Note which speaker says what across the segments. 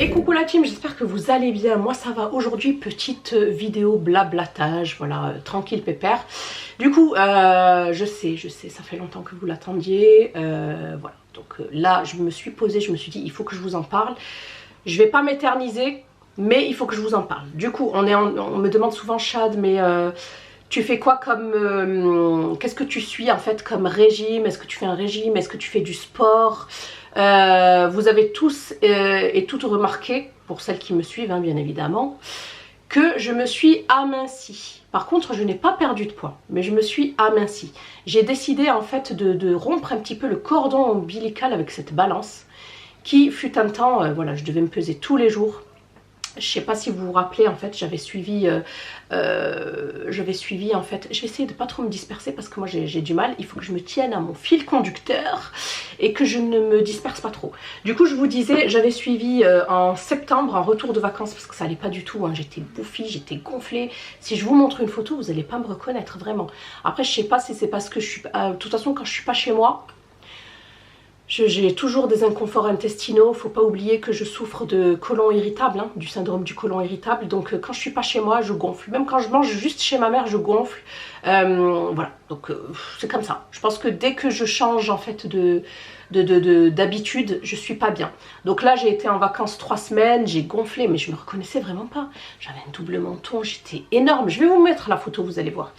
Speaker 1: Et coucou la team, j'espère que vous allez bien. Moi ça va. Aujourd'hui, petite vidéo blablatage, voilà, tranquille pépère. Du coup, je sais, ça fait longtemps que vous l'attendiez. Voilà, donc là je me suis posée, je me suis dit il faut que je vous en parle. Je vais pas m'éterniser, mais il faut que je vous en parle. Du coup, on me demande souvent Chad, mais tu fais quoi comme... qu'est-ce que tu suis en fait comme régime? Est-ce que tu fais un régime? Est-ce que tu fais du sport? Vous avez tous et toutes remarqué, pour celles qui me suivent hein, bien évidemment, que je me suis amincie. Par contre, je n'ai pas perdu de poids, mais je me suis amincie. J'ai décidé en fait de rompre un petit peu le cordon ombilical avec cette balance qui fut un temps, voilà, je devais me peser tous les jours. Je sais pas si vous vous rappelez, en fait, j'avais suivi en fait, je vais essayer de pas trop me disperser parce que moi j'ai du mal, il faut que je me tienne à mon fil conducteur et que je ne me disperse pas trop. Du coup, je vous disais, j'avais suivi en septembre, en retour de vacances, parce que ça allait pas du tout, hein, j'étais bouffie, j'étais gonflée. Si je vous montre une photo, vous allez pas me reconnaître, vraiment. Après, je sais pas si c'est parce que je suis... de toute façon, quand je suis pas chez moi, j'ai toujours des inconforts intestinaux. Faut pas oublier que je souffre de côlon irritable, hein, du syndrome du côlon irritable. Donc quand je suis pas chez moi, je gonfle. Même quand je mange juste chez ma mère, je gonfle. Voilà, donc c'est comme ça. Je pense que dès que je change en fait d'habitude, je suis pas bien. Donc là, j'ai été en vacances 3 semaines, j'ai gonflé, mais je me reconnaissais vraiment pas. J'avais un double menton, j'étais énorme. Je vais vous mettre la photo, vous allez voir.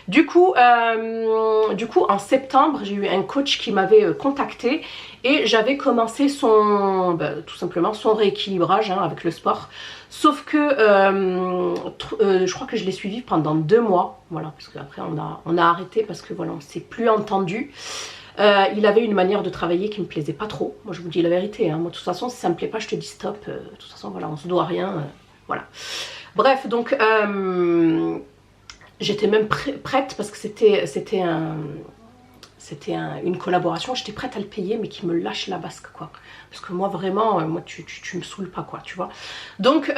Speaker 1: Du coup, en septembre, j'ai eu un coach qui m'avait contacté et j'avais commencé tout simplement son rééquilibrage hein, avec le sport. Sauf que je crois que je l'ai suivi pendant 2 mois, voilà, parce qu'après on a arrêté parce que voilà, on s'est plus entendu. Il avait une manière de travailler qui me plaisait pas trop. Moi, je vous dis la vérité. Hein. Moi, de toute façon, si ça me plaît pas, je te dis stop. De toute façon, voilà, on se doit rien. Voilà. Bref, donc. J'étais même prête parce que c'était une collaboration, j'étais prête à le payer mais qui me lâche la basque quoi. Parce que moi vraiment, moi tu me saoules pas quoi, tu vois. Donc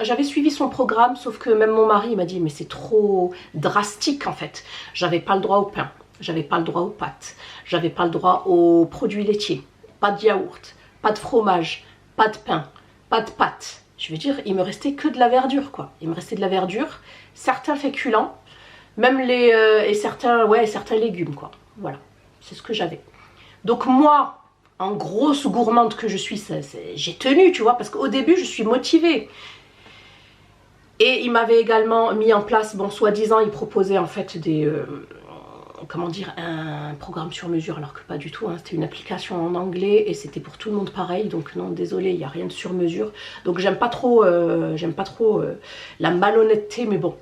Speaker 1: j'avais suivi son programme, sauf que même mon mari m'a dit mais c'est trop drastique en fait. J'avais pas le droit au pain, j'avais pas le droit aux pâtes, j'avais pas le droit aux produits laitiers, pas de yaourt, pas de fromage, pas de pain, pas de pâtes. Je veux dire, il me restait que de la verdure quoi. Il me restait de la verdure, certains féculents, même certains légumes quoi. Voilà, c'est ce que j'avais. Donc moi, en grosse gourmande que je suis, j'ai tenu, tu vois, parce qu'au début je suis motivée. Et il m'avait également mis en place, bon, soi-disant, il proposait en fait comment dire, un programme sur mesure, alors que pas du tout, hein. C'était une application en anglais et c'était pour tout le monde pareil, donc non, désolé, il n'y a rien de sur mesure. Donc j'aime pas trop la malhonnêteté, mais bon,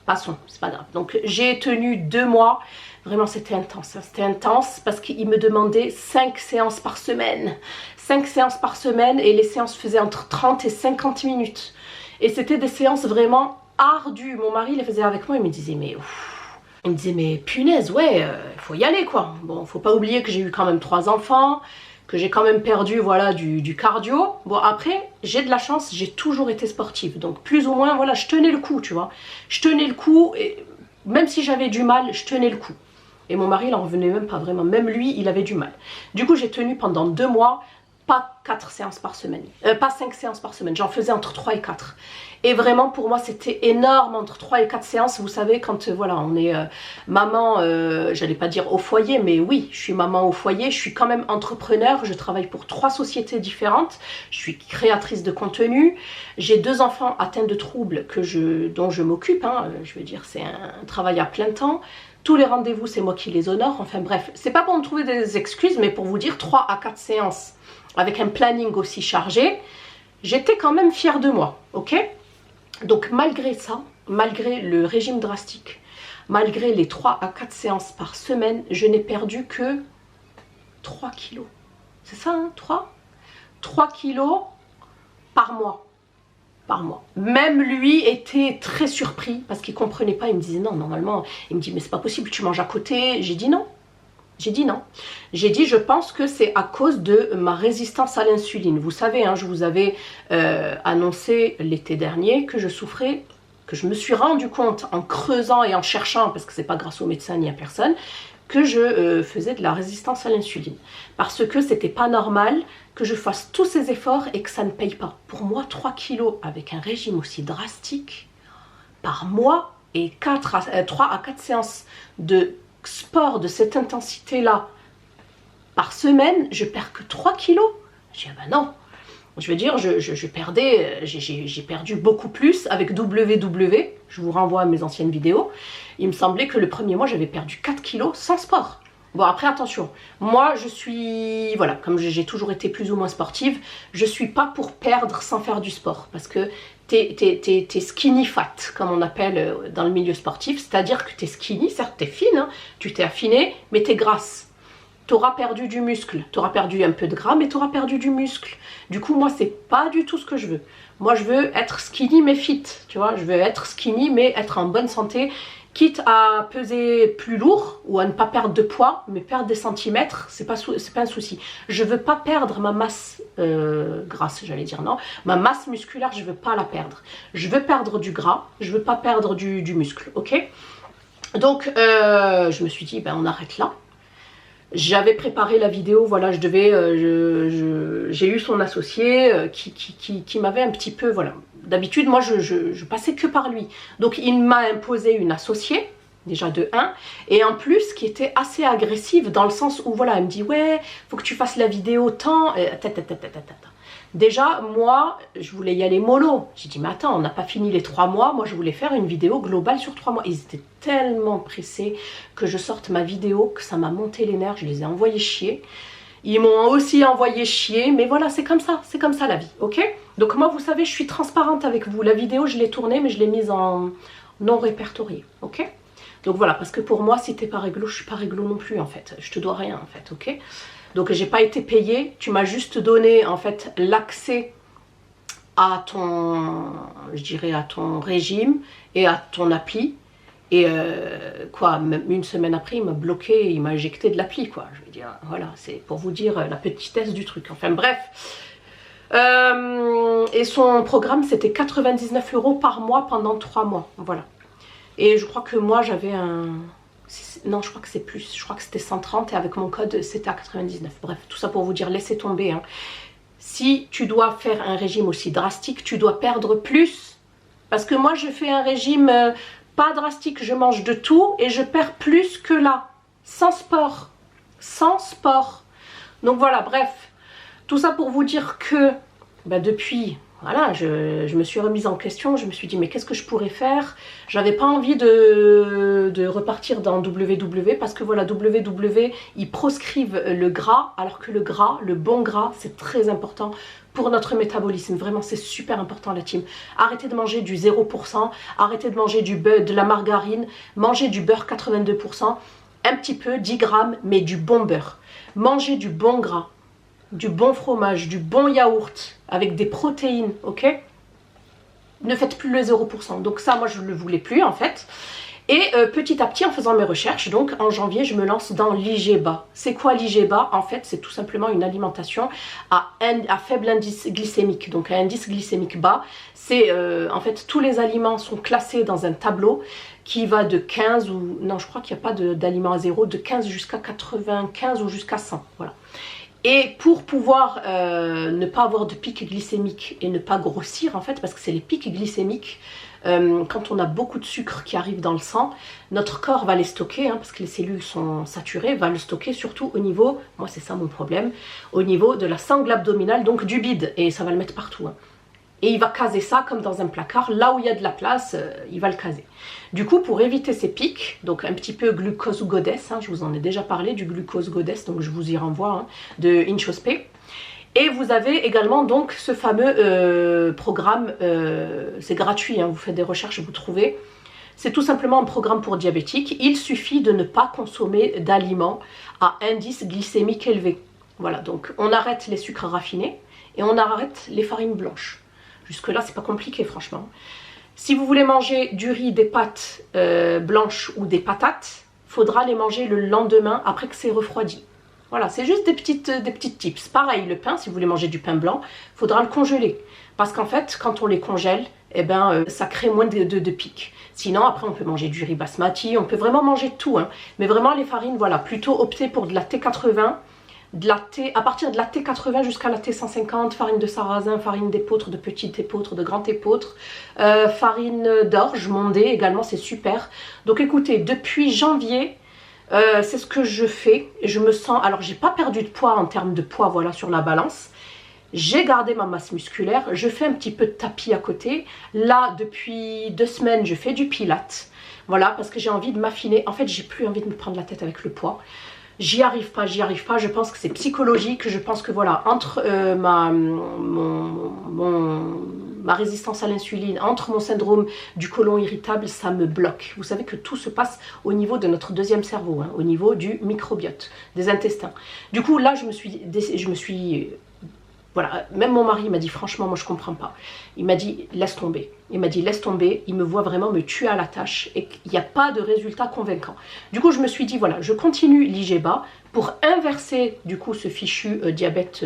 Speaker 1: passons, c'est pas grave. Donc j'ai tenu 2 mois, vraiment c'était intense, hein. C'était intense parce qu'il me demandait 5 séances par semaine. 5 séances par semaine et les séances faisaient entre 30 et 50 minutes. Et c'était des séances vraiment ardues. Mon mari les faisait avec moi, il me disait mais... Il me disait mais punaise ouais, faut y aller quoi. Bon, faut pas oublier que j'ai eu quand même 3 enfants, que j'ai quand même perdu voilà du cardio. Bon après, j'ai de la chance, j'ai toujours été sportive. Donc plus ou moins voilà, je tenais le coup, tu vois. Je tenais le coup et même si j'avais du mal, je tenais le coup. Et mon mari il en revenait même pas vraiment, même lui il avait du mal. Du coup j'ai tenu pendant 2 mois. Pas 4 séances par semaine, pas 5 séances par semaine, j'en faisais entre 3 et 4. Et vraiment pour moi c'était énorme, entre 3 et 4 séances, vous savez quand voilà on est maman, j'allais pas dire au foyer, mais oui je suis maman au foyer, je suis quand même entrepreneur, je travaille pour 3 sociétés différentes, je suis créatrice de contenu, j'ai 2 enfants atteints de troubles dont je m'occupe, hein, je veux dire c'est un travail à plein temps. Tous les rendez-vous c'est moi qui les honore, enfin bref, c'est pas pour me trouver des excuses, mais pour vous dire 3 à 4 séances avec un planning aussi chargé, j'étais quand même fière de moi, ok? Donc malgré ça, malgré le régime drastique, malgré les 3 à 4 séances par semaine, je n'ai perdu que 3 kilos. C'est ça, hein, 3 kilos par mois. Par mois. Même lui était très surpris parce qu'il comprenait pas, il me disait non, normalement, il me dit mais c'est pas possible, tu manges à côté. J'ai dit non. J'ai dit non. J'ai dit je pense que c'est à cause de ma résistance à l'insuline. Vous savez, hein, je vous avais annoncé l'été dernier que je souffrais, que je me suis rendu compte en creusant et en cherchant, parce que c'est pas grâce au médecin ni à personne, que je faisais de la résistance à l'insuline. Parce que c'était pas normal que je fasse tous ces efforts et que ça ne paye pas. Pour moi, 3 kilos avec un régime aussi drastique par mois et 3 à 4 séances de sport de cette intensité-là par semaine, je perds que 3 kilos. Je dis, ah ben non. Je veux dire, j'ai perdu beaucoup plus avec WW. Je vous renvoie à mes anciennes vidéos. Il me semblait que le premier mois, j'avais perdu 4 kilos sans sport. Bon, après, attention. Moi, je suis... Voilà, comme j'ai toujours été plus ou moins sportive, je suis pas pour perdre sans faire du sport. Parce que t'es skinny fat, comme on appelle dans le milieu sportif. C'est-à-dire que t'es skinny, certes, t'es fine, hein, tu t'es affinée, mais t'es grasse. Tu auras perdu du muscle, tu auras perdu un peu de gras, mais tu auras perdu du muscle. Du coup, moi, c'est pas du tout ce que je veux. Moi, je veux être skinny, mais fit, tu vois. Je veux être skinny, mais être en bonne santé, quitte à peser plus lourd ou à ne pas perdre de poids, mais perdre des centimètres, c'est pas un souci. Je veux pas perdre ma masse grasse, j'allais dire, non. Ma masse musculaire, je veux pas la perdre. Je veux perdre du gras, je veux pas perdre du muscle, ok? Donc, je me suis dit, ben, on arrête là. J'avais préparé la vidéo, voilà, j'ai eu son associé qui m'avait un petit peu, voilà. D'habitude, moi, je passais que par lui. Donc, il m'a imposé une associée, déjà de 1, et en plus, qui était assez agressive dans le sens où, voilà, elle me dit, ouais, faut que tu fasses la vidéo tant, Déjà, moi, je voulais y aller mollo. J'ai dit, mais attends, on n'a pas fini les 3 mois. Moi, je voulais faire une vidéo globale sur 3 mois. Ils étaient tellement pressés que je sorte ma vidéo, que ça m'a monté les nerfs. Je les ai envoyés chier. Ils m'ont aussi envoyé chier. Mais voilà, c'est comme ça la vie, ok? Donc moi, vous savez, je suis transparente avec vous. La vidéo, je l'ai tournée, mais je l'ai mise en non répertorié, ok? Donc voilà, parce que pour moi, si t'es pas réglo, je suis pas réglo non plus, en fait. Je te dois rien, en fait, ok? Donc j'ai pas été payée, tu m'as juste donné en fait l'accès à ton, je dirais à ton régime et à ton appli. Et quoi, même une semaine après, il m'a bloqué, il m'a éjecté de l'appli, quoi. Je veux dire, voilà, c'est pour vous dire la petitesse du truc. Enfin bref. Et son programme, c'était 99 € par mois pendant 3 mois, voilà. Et je crois que moi, j'avais un... Non, je crois que c'est plus. Je crois que c'était 130 et avec mon code, c'était à 99. Bref, tout ça pour vous dire, laissez tomber. Hein. Si tu dois faire un régime aussi drastique, tu dois perdre plus. Parce que moi, je fais un régime pas drastique. Je mange de tout et je perds plus que là. Sans sport. Sans sport. Donc voilà, bref. Tout ça pour vous dire que bah, depuis... Voilà, je me suis remise en question, je me suis dit mais qu'est-ce que je pourrais faire? J'avais pas envie de repartir dans WW parce que voilà, WW, ils proscrivent le gras, alors que le gras, le bon gras, c'est très important pour notre métabolisme. Vraiment, c'est super important la team. Arrêtez de manger du 0%, arrêtez de manger du beurre, de la margarine, mangez du beurre 82%, un petit peu, 10 grammes, mais du bon beurre. Mangez du bon gras, du bon fromage, du bon yaourt, avec des protéines, ok? Ne faites plus le 0%. Donc ça, moi, je ne le voulais plus, en fait. Et petit à petit, en faisant mes recherches, donc en janvier, je me lance dans l'IGBA. C'est quoi l'IGBA? En fait, c'est tout simplement une alimentation à faible indice glycémique. Donc un indice glycémique bas. C'est en fait, tous les aliments sont classés dans un tableau qui va de 15 ou... Non, je crois qu'il n'y a pas d'aliments à zéro, de 15 jusqu'à 95 ou jusqu'à 100. Voilà. Et pour pouvoir ne pas avoir de pic glycémique et ne pas grossir en fait, parce que c'est les pics glycémiques, quand on a beaucoup de sucre qui arrive dans le sang, notre corps va les stocker, hein, parce que les cellules sont saturées, va le stocker surtout au niveau, moi c'est ça mon problème, au niveau de la sangle abdominale, donc du bide, et ça va le mettre partout. Hein. Et il va caser ça comme dans un placard, là où il y a de la place, il va le caser. Du coup, pour éviter ces pics, donc un petit peu glucose goddess, hein, je vous en ai déjà parlé du glucose goddess, donc je vous y renvoie, hein, de Inchospé. Et vous avez également donc ce fameux programme, c'est gratuit, hein, vous faites des recherches, vous trouvez. C'est tout simplement un programme pour diabétiques. Il suffit de ne pas consommer d'aliments à indice glycémique élevé. Voilà, donc on arrête les sucres raffinés et on arrête les farines blanches. Jusque-là, c'est pas compliqué, franchement. Si vous voulez manger du riz, des pâtes blanches ou des patates, il faudra les manger le lendemain après que c'est refroidi. Voilà, c'est juste des petites tips. Pareil, le pain, si vous voulez manger du pain blanc, il faudra le congeler. Parce qu'en fait, quand on les congèle, eh ben, ça crée moins de pics. Sinon, après, on peut manger du riz basmati, on peut vraiment manger tout. Hein. Mais vraiment, les farines, voilà, plutôt opter pour de la T80, à partir de la T80 jusqu'à la T150, farine de sarrasin, farine d'épeautre, de petite épeautre, de grande épeautre, farine d'orge mondée également, c'est super. Donc écoutez, depuis janvier, c'est ce que je fais. Je me sens, alors j'ai pas perdu de poids en termes de poids, voilà, sur la balance. J'ai gardé ma masse musculaire, je fais un petit peu de tapis à côté. Là, depuis 2 semaines, je fais du pilates. Voilà, parce que j'ai envie de m'affiner. En fait, j'ai plus envie de me prendre la tête avec le poids. J'y arrive pas. Je pense que c'est psychologique. Je pense que voilà, entre ma résistance à l'insuline, entre mon syndrome du côlon irritable, ça me bloque. Vous savez que tout se passe au niveau de notre deuxième cerveau, hein, au niveau du microbiote, des intestins. Du coup, là, je me suis voilà, même mon mari m'a dit franchement, moi je comprends pas. Il m'a dit laisse tomber. Il m'a dit laisse tomber, il me voit vraiment me tuer à la tâche et qu'il n'y a pas de résultat convaincant. Du coup, je me suis dit voilà, je continue l'IGBA pour inverser du coup ce fichu diabète,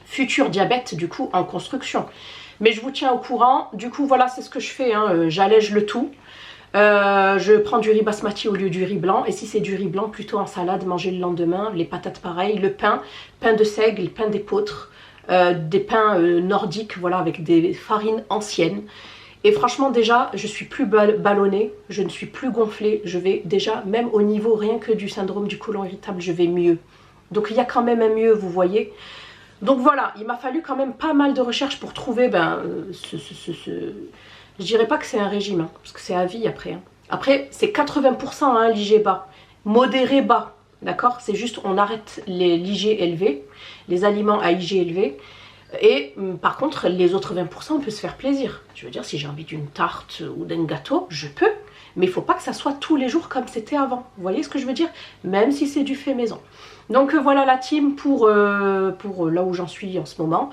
Speaker 1: futur diabète du coup en construction. Mais je vous tiens au courant. Du coup, voilà, c'est ce que je fais. Hein, j'allège le tout. Je prends du riz basmati au lieu du riz blanc. Et si c'est du riz blanc, plutôt en salade, manger le lendemain. Les patates pareil. Le pain, pain de seigle, pain d'épeautre. Des pains nordiques, voilà, avec des farines anciennes. Et franchement, déjà, je suis plus ballonnée. Je ne suis plus gonflée. Je vais déjà, même au niveau rien que du syndrome du côlon irritable, je vais mieux. Donc il y a quand même un mieux, vous voyez. Donc voilà, il m'a fallu quand même pas mal de recherches pour trouver je dirais pas que c'est un régime, hein, parce que c'est à vie après. Hein. Après, c'est 80% hein, l'IG bas, modéré bas, d'accord? C'est juste, on arrête l'IG élevé, les aliments à IG élevé. Et par contre, les autres 20%, on peut se faire plaisir. Je veux dire, si j'ai envie d'une tarte ou d'un gâteau, je peux. Mais il ne faut pas que ça soit tous les jours comme c'était avant. Vous voyez ce que je veux dire? Même si c'est du fait maison. Donc voilà la team pour là où j'en suis en ce moment.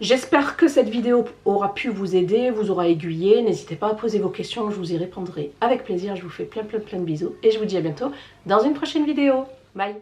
Speaker 1: J'espère que cette vidéo aura pu vous aider, vous aura aiguillé. N'hésitez pas à poser vos questions, je vous y répondrai avec plaisir. Je vous fais plein de bisous et je vous dis à bientôt dans une prochaine vidéo. Bye!